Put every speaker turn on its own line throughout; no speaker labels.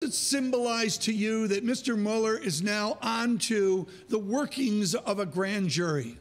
Does it symbolize to you that Mr. Mueller is now onto the workings of a grand jury?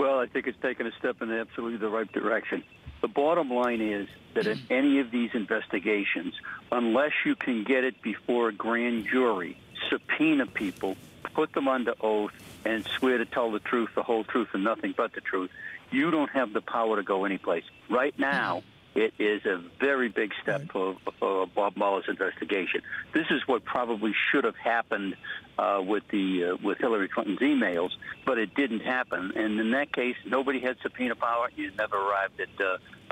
Well, I think it's taken a step in absolutely the right direction. The bottom line is that in any of these investigations, unless you can get it before a grand jury, subpoena people, put them under oath, and swear to tell the truth, the whole truth, and nothing but the truth, you don't have the power to go anyplace. Right now, it is a very big step for Bob Mueller's investigation. This is what probably should have happened with Hillary Clinton's emails, but it didn't happen. And in that case, nobody had subpoena power. You never arrived at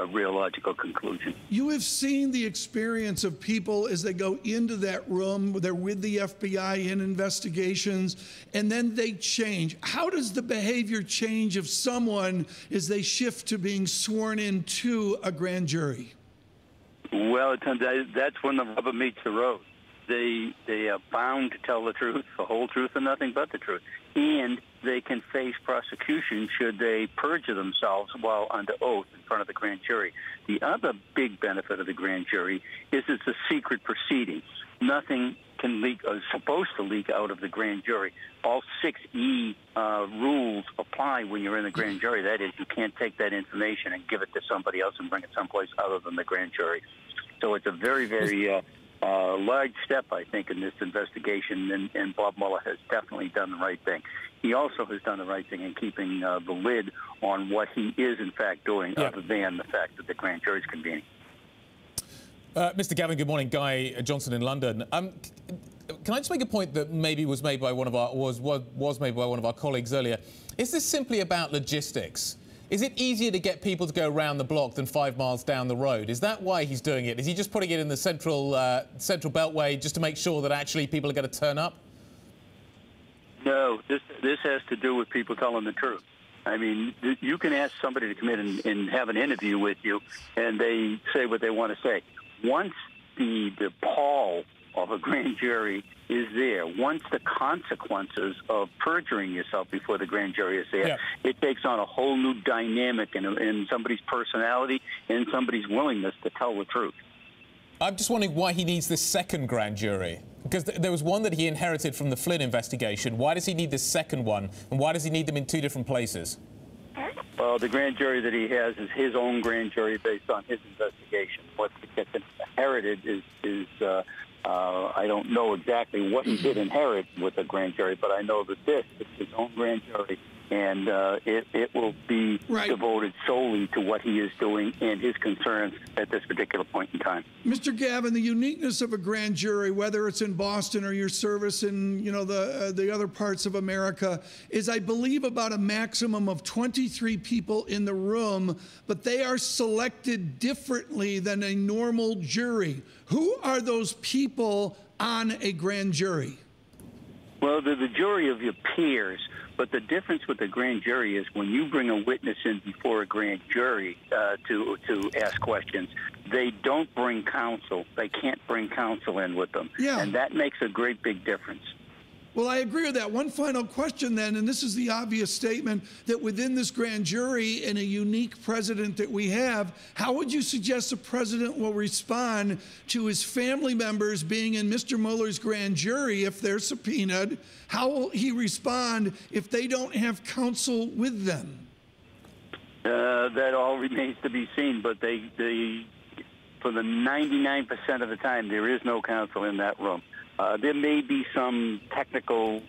a real logical conclusion.
You have seen the experience of people as they go into that room, they're with the FBI in investigations, and then they change. How does the behavior change of someone as they shift to being sworn into a grand jury?
Well, it turns out that's when the rubber meets the road. They are bound to tell the truth, the whole truth, and nothing but the truth. And they can face prosecution should they perjure themselves while under oath in front of the grand jury. The other big benefit of the grand jury is it's a secret proceeding. Nothing can leak, or is supposed to leak out of the grand jury. All 6E rules apply when you're in the grand jury. That is, you can't take that information and give it to somebody else and bring it someplace other than the grand jury. So it's a very, very large step, I think, in this investigation, and Bob Mueller has definitely done the right thing. He also has done the right thing in keeping the lid on what he is, in fact, doing, other than the fact that the grand jury is convening.
Mr. Gavin, good morning. Guy Johnson in London. Can I just make a point that maybe was made by one of our colleagues earlier? Is this simply about logistics? Is it easier to get people to go around the block than 5 miles down the road? Is that why he's doing it? Is he just putting it in the central beltway just to make sure that actually people are going to turn up?
No, this has to do with people telling the truth. I mean, you can ask somebody to come in and have an interview with you, and they say what they want to say. Once the pall of a grand jury is there, once the consequences of perjuring yourself before the grand jury is there, it takes on a whole new dynamic in somebody's personality and somebody's willingness to tell the truth.
I'm just wondering why he needs this second grand jury. Because there was one that he inherited from the Flynn investigation. Why does he need this second one? And why does he need them in 2 different places?
Well, the grand jury that he has is his own grand jury based on his investigation. What gets inherited is I don't know exactly what he did inherit with the grand jury, but I know that this is his own grand jury, and it will be devoted solely to what he is doing and his concerns at this particular point in time.
Mr. Gavin, the uniqueness of a grand jury, whether it's in Boston or your service in the other parts of America, is I believe about a maximum of 23 people in the room, but they are selected differently than a normal jury. Who are those people on a grand jury?
Well, they're the jury of your peers. But the difference with the grand jury is when you bring a witness in before a grand jury to ask questions, they don't bring counsel. They can't bring counsel in with them. Yeah. And that makes a great big difference.
Well, I agree with that. One final question then, and this is the obvious statement, that within this grand jury and a unique president that we have, how would you suggest the president will respond to his family members being in Mr. Mueller's grand jury if they're subpoenaed? How will he respond if they don't have counsel with them?
That all remains to be seen, but for the 99% of the time, there is no counsel in that room. There may be some technical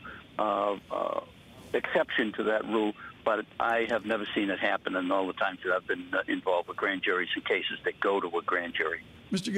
exception to that rule, but I have never seen it happen in all the times that I've been involved with grand juries and cases that go to a grand jury.
Mr. Gavin.